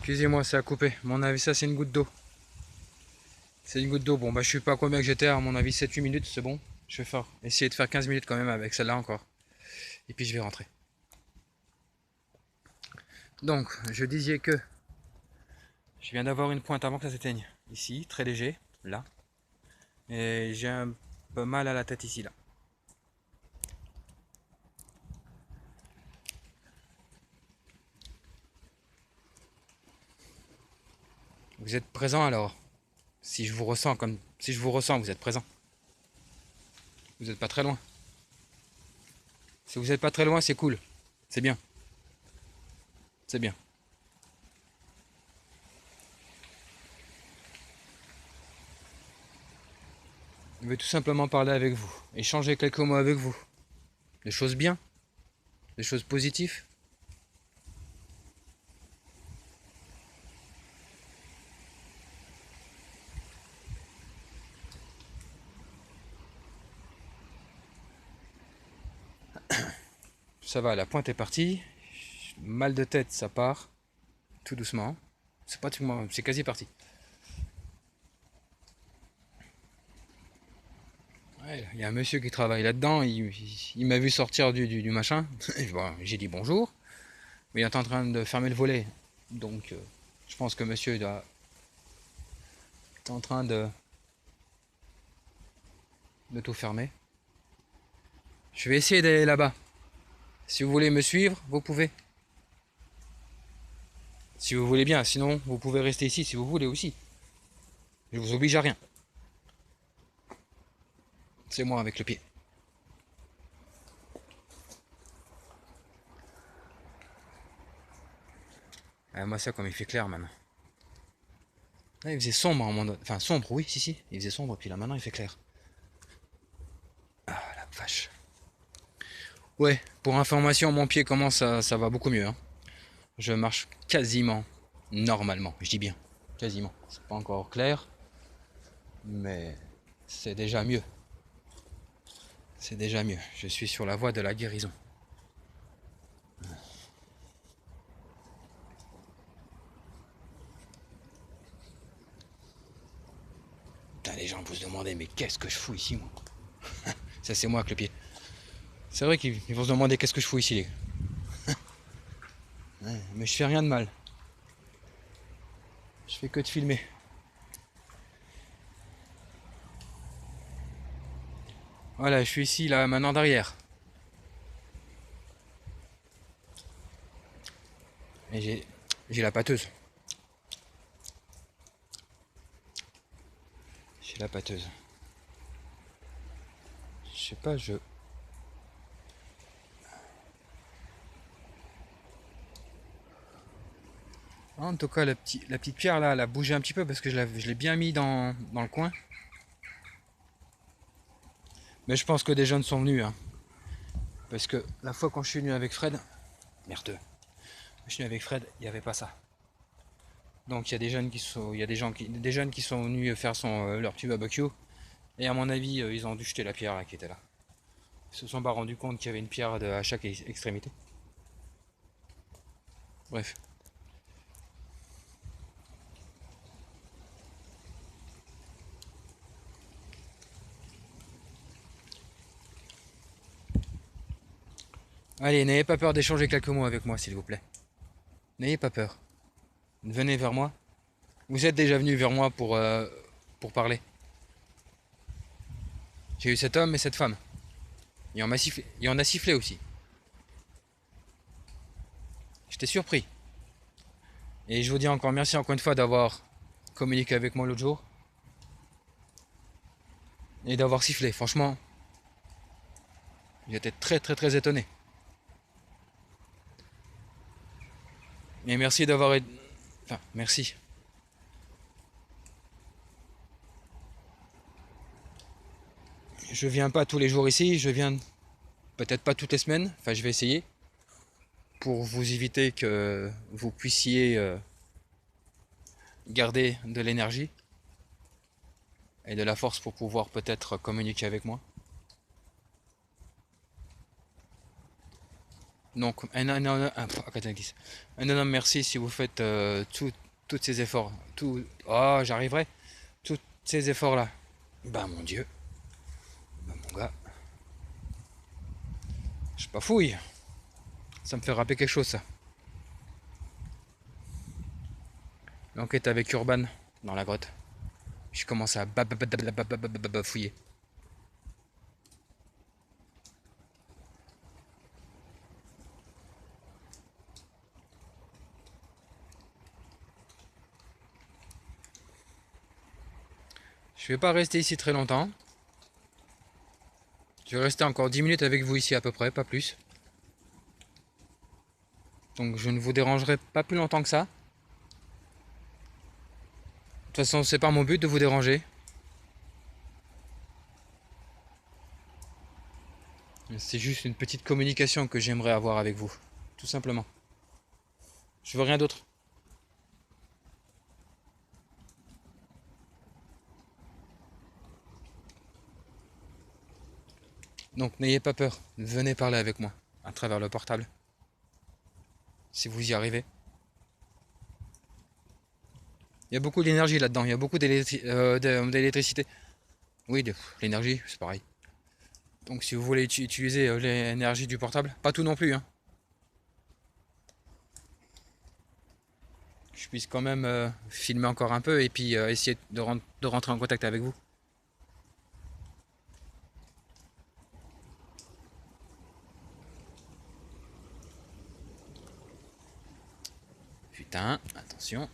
Excusez-moi, ça a coupé. À mon avis, ça c'est une goutte d'eau. C'est une goutte d'eau. Bon, bah je sais pas combien que j'étais. À mon avis, 7-8 minutes, c'est bon. Je vais essayer de faire 15 minutes quand même avec celle-là encore. Et puis je vais rentrer. Donc, je disais que je viens d'avoir une pointe avant que ça s'éteigne. Ici, très léger, là. Et j'ai un peu mal à la tête ici, là. Vous êtes présent alors? Si je vous ressens comme si je vous ressens, vous êtes présent. Vous n'êtes pas très loin. Si vous n'êtes pas très loin, c'est cool. C'est bien. C'est bien. Je vais tout simplement parler avec vous, échanger quelques mots avec vous. Des choses bien, des choses positives. Ça va, la pointe est partie. Mal de tête, ça part. Tout doucement. C'est pratiquement, c'est quasi parti. Ouais, il y a un monsieur qui travaille là-dedans. Il m'a vu sortir du machin. Bon, j'ai dit bonjour. Mais il est en train de fermer le volet. Donc, je pense que monsieur est en train de tout fermer. Je vais essayer d'aller là-bas. Si vous voulez me suivre, vous pouvez. Si vous voulez bien, sinon vous pouvez rester ici si vous voulez aussi. Je vous oblige à rien. C'est moi avec le pied. Ah, moi ça comme il fait clair maintenant. Ah, il faisait sombre à un moment donné. Enfin sombre, oui, si. Il faisait sombre, puis là maintenant il fait clair. Ah la vache. Ouais, pour information, mon pied commence ça va beaucoup mieux. Hein. Je marche quasiment normalement. Je dis bien, quasiment. C'est pas encore clair, mais c'est déjà mieux. C'est déjà mieux. Je suis sur la voie de la guérison. Putain, les gens vont se demander, mais qu'est-ce que je fous ici, moi? Ça, c'est moi avec le pied. C'est vrai qu'ils vont se demander qu'est-ce que je fous ici, les gars. Ouais, mais je fais rien de mal. Je fais que de filmer. Voilà, je suis ici, là, maintenant derrière. Et j'ai la pâteuse. J'ai la pâteuse. Je sais pas, En tout cas, la petite pierre là, elle a bougé un petit peu parce que je l'ai bien mis dans le coin. Mais je pense que des jeunes sont venus. Hein. Parce que la fois quand je suis venu avec Fred, merdeux, je suis venu avec Fred, il n'y avait pas ça. Donc il y a des jeunes qui sont, il y a des jeunes qui sont venus faire leur petit barbecue. Et à mon avis, ils ont dû jeter la pierre là, qui était là. Ils se sont pas rendu compte qu'il y avait une pierre à chaque extrémité. Bref. Allez, n'ayez pas peur d'échanger quelques mots avec moi, s'il vous plaît. N'ayez pas peur. Venez vers moi. Vous êtes déjà venu vers moi pour parler. J'ai eu cet homme et cette femme. Et on m'a sifflé. Et on a sifflé aussi. J'étais surpris. Et je vous dis encore merci encore une fois d'avoir communiqué avec moi l'autre jour. Et d'avoir sifflé. Franchement, j'étais très étonné. Et merci d'avoir... Enfin, merci. Je viens pas tous les jours ici, je viens peut-être pas toutes les semaines, enfin je vais essayer, pour vous éviter que vous puissiez garder de l'énergie et de la force pour pouvoir peut-être communiquer avec moi. Donc, un énorme merci si vous faites tous ces efforts. Oh, j'arriverai. Tous ces efforts-là. Bah, mon Dieu. Bah, mon gars. Je pas fouille. Ça me fait rappeler quelque chose, ça. L'enquête avec Urban dans la grotte. Je commence à fouiller. Je vais pas rester ici très longtemps. Je vais rester encore 10 minutes avec vous ici à peu près, pas plus. Donc je ne vous dérangerai pas plus longtemps que ça. De toute façon, c'est pas mon but de vous déranger. C'est juste une petite communication que j'aimerais avoir avec vous. Tout simplement. Je veux rien d'autre. Donc n'ayez pas peur. Venez parler avec moi à travers le portable. Si vous y arrivez. Il y a beaucoup d'énergie là-dedans. Il y a beaucoup d'électricité. Oui, l'énergie, c'est pareil. Donc si vous voulez utiliser l'énergie du portable, pas tout non plus, hein. Je puisse quand même filmer encore un peu et puis essayer de rentrer en contact avec vous. Putain, attention.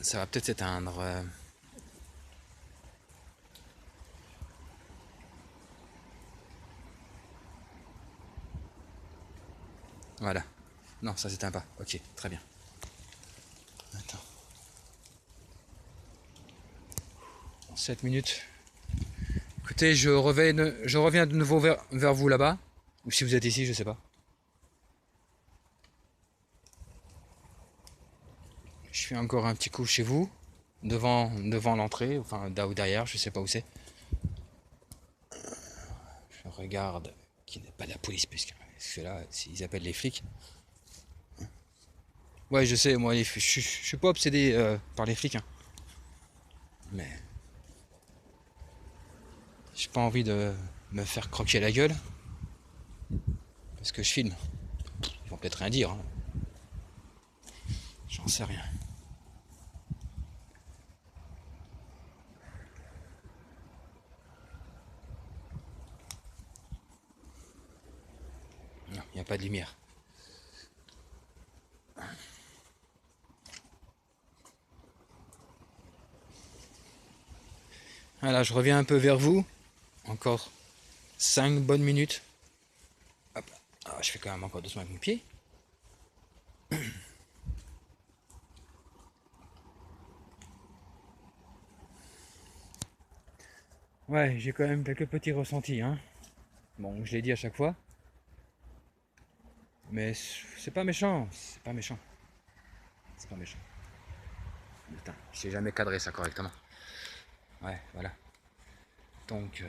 Ça va peut-être s'éteindre. Voilà. Non, ça s'éteint pas. Ok, très bien. Attends. 7 minutes. Écoutez, je reviens de nouveau vers vous là-bas. Ou si vous êtes ici, je sais pas. Je fais encore un petit coup chez vous. Devant l'entrée, enfin ou derrière, je sais pas où c'est. Je regarde qu'il n'est pas de la police, puisque là, s'ils appellent les flics. Ouais, je sais, moi, je suis pas obsédé par les flics, hein. Mais j'ai pas envie de me faire croquer la gueule parce que je filme. Ils vont peut-être rien dire, hein. J'en sais rien. Non, il n'y a pas de lumière. Voilà, je reviens un peu vers vous. Encore 5 bonnes minutes. Hop. Ah, je fais quand même encore doucement avec mon pied. Ouais, j'ai quand même quelques petits ressentis, hein. Bon, je l'ai dit à chaque fois. Mais c'est pas méchant. C'est pas méchant. C'est pas méchant. Putain, je sais jamais cadré ça correctement. Ouais, voilà. Donc,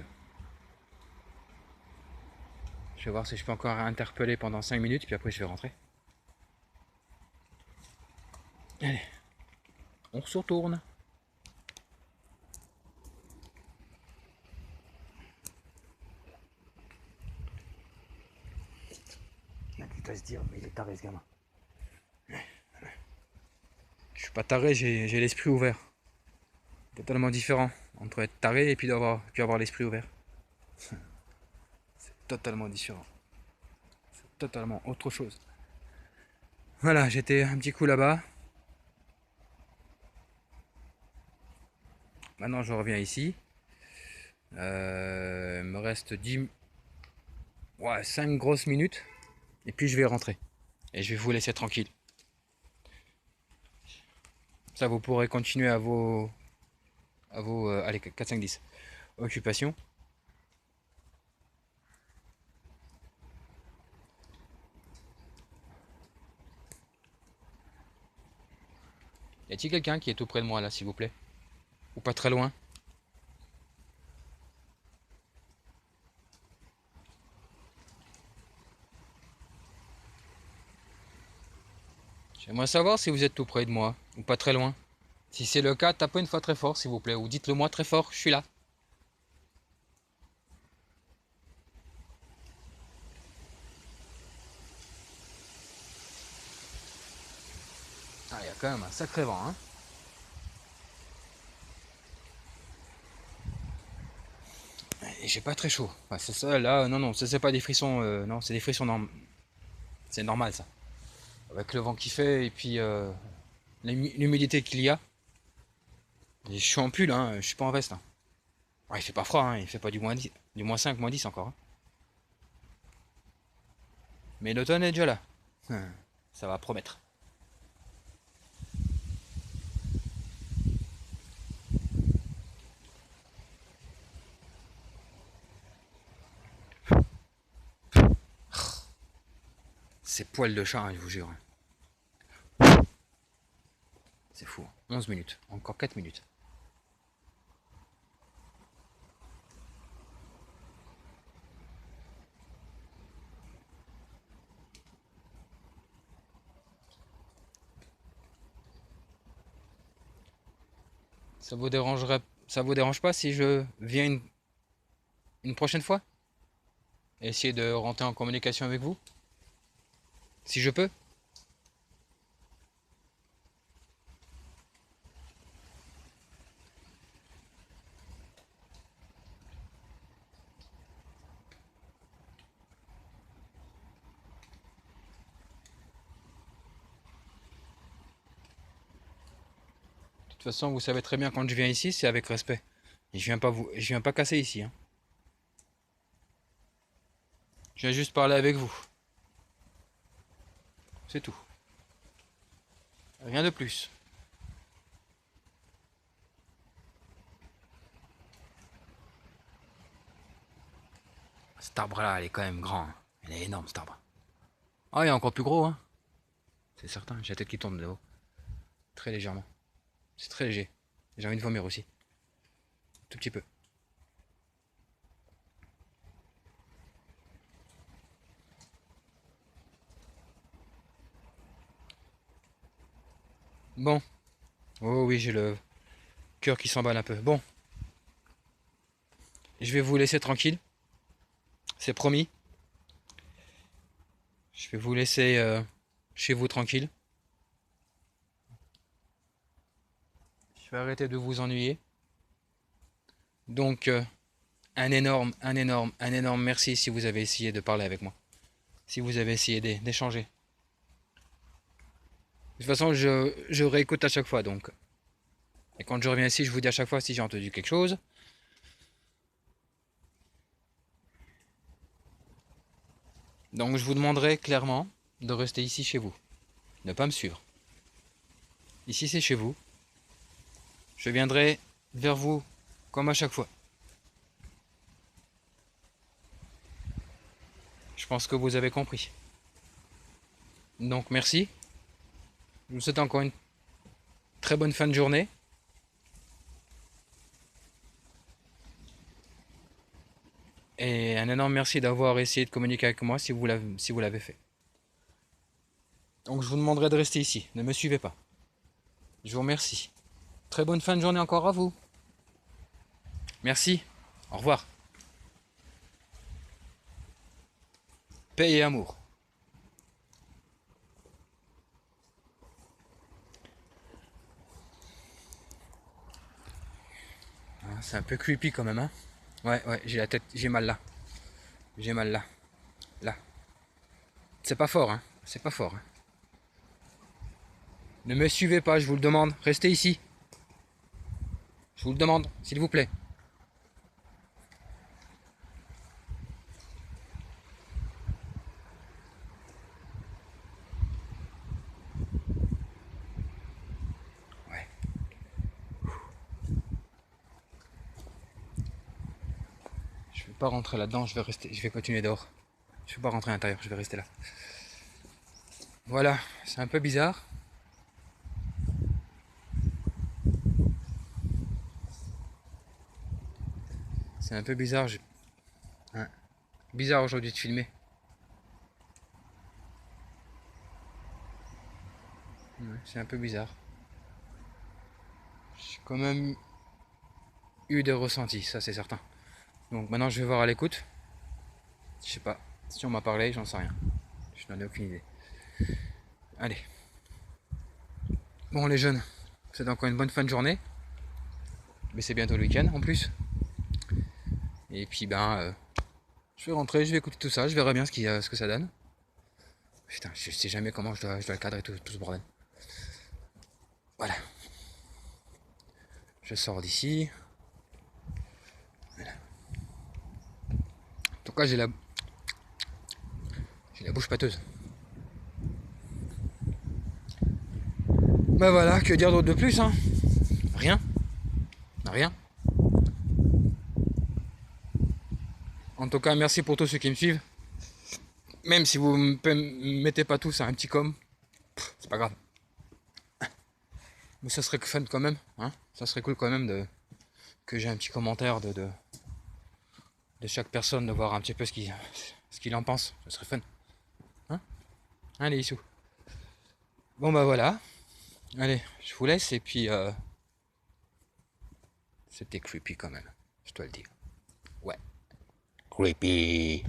je vais voir si je peux encore interpeller pendant 5 minutes, puis après je vais rentrer. Allez, on se retourne. Tu dois se dire, mais il est taré ce gamin. Je suis pas taré, j'ai l'esprit ouvert. Totalement différent entre être taré et puis avoir l'esprit ouvert. C'est totalement différent. C'est totalement autre chose. Voilà, j'étais un petit coup là-bas. Maintenant je reviens ici. Il me reste 5 grosses minutes. Et puis je vais rentrer. Et je vais vous laisser tranquille. Ça, vous pourrez continuer allez, 4, 5, 10 occupations. Y a-t-il quelqu'un qui est tout près de moi là, s'il vous plaît? Ou pas très loin? J'aimerais savoir si vous êtes tout près de moi ou pas très loin. Si c'est le cas, tapez une fois très fort s'il vous plaît, ou dites-le moi très fort, je suis là. Ah, il y a quand même un sacré vent, hein. Et j'ai pas très chaud. Enfin, c'est ça, là, non, non, ça c'est pas des frissons, non, c'est des frissons c'est normal ça. Avec le vent qui fait et puis l'humidité qu'il y a. Et je suis en pull, hein, je suis pas en veste. Hein. Ouais, il fait pas froid, hein, il fait pas du moins 10, du moins 5, moins 10 encore. Hein. Mais l'automne est déjà là. Ça va promettre. C'est poil de chat, hein, je vous jure. C'est fou. 11 minutes. Encore 4 minutes. Ça vous dérange pas si je viens une prochaine fois? Essayer de rentrer en communication avec vous? Si je peux? De toute façon, vous savez très bien quand je viens ici, c'est avec respect. Et je viens pas casser ici. Hein. Je viens juste parler avec vous. C'est tout. Rien de plus. Cet arbre-là, elle est quand même grand. Hein. Elle est énorme, cet arbre. Ah, il est encore plus gros, hein. C'est certain. J'ai la tête qui tourne de haut. Très légèrement. C'est très léger. J'ai envie de vomir aussi. Tout petit peu. Bon. Oh oui, j'ai le cœur qui s'emballe un peu. Bon. Je vais vous laisser tranquille. C'est promis. Je vais vous laisser chez vous tranquille. Je vais arrêter de vous ennuyer. Donc, un énorme merci si vous avez essayé de parler avec moi. Si vous avez essayé d'échanger. De toute façon, je réécoute à chaque fois, donc. Et quand je reviens ici, je vous dis à chaque fois si j'ai entendu quelque chose. Donc, je vous demanderai clairement de rester ici chez vous. Ne pas me suivre. Ici, c'est chez vous. Je viendrai vers vous comme à chaque fois. Je pense que vous avez compris. Donc, merci. Je vous souhaite encore une très bonne fin de journée. Et un énorme merci d'avoir essayé de communiquer avec moi si vous l'avez fait. Donc je vous demanderai de rester ici. Ne me suivez pas. Je vous remercie. Très bonne fin de journée encore à vous. Merci. Au revoir. Paix et amour. C'est un peu creepy quand même, hein. Ouais, ouais, j'ai la tête, j'ai mal là. J'ai mal là. Là. C'est pas fort, hein. C'est pas fort. Hein. Ne me suivez pas, je vous le demande. Restez ici. Je vous le demande, s'il vous plaît. Ouais. Je vais pas rentrer là-dedans, je vais continuer dehors. Je vais pas rentrer à l'intérieur, je vais rester là. Voilà, c'est un peu bizarre. C'est un peu bizarre. Hein, bizarre aujourd'hui de filmer. Ouais, c'est un peu bizarre. J'ai quand même eu des ressentis, ça c'est certain. Donc maintenant je vais voir à l'écoute. Je sais pas si on m'a parlé, j'en sais rien. Je n'en ai aucune idée. Allez. Bon les jeunes, c'est encore une bonne fin de journée. Mais c'est bientôt le week-end en plus. Et puis je vais rentrer, je vais écouter tout ça, je verrai bien ce que ça donne. Putain, je sais jamais comment je dois le cadrer tout ce bordel. Voilà. Je sors d'ici. Voilà. En tout cas, j'ai la bouche pâteuse. Bah voilà, que dire d'autre de plus, hein? Rien. Rien. En tout cas, merci pour tous ceux qui me suivent. Même si vous me mettez pas tous à un petit com, c'est pas grave. Mais ça serait fun quand même, hein? Ça serait cool quand même que j'ai un petit commentaire de chaque personne, de voir un petit peu ce qu'il en pense. Ça serait fun. Hein? Allez, Issou. Bon bah voilà. Allez, je vous laisse et puis c'était creepy quand même, je dois le dire. Ouais. Creepy.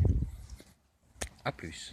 À plus.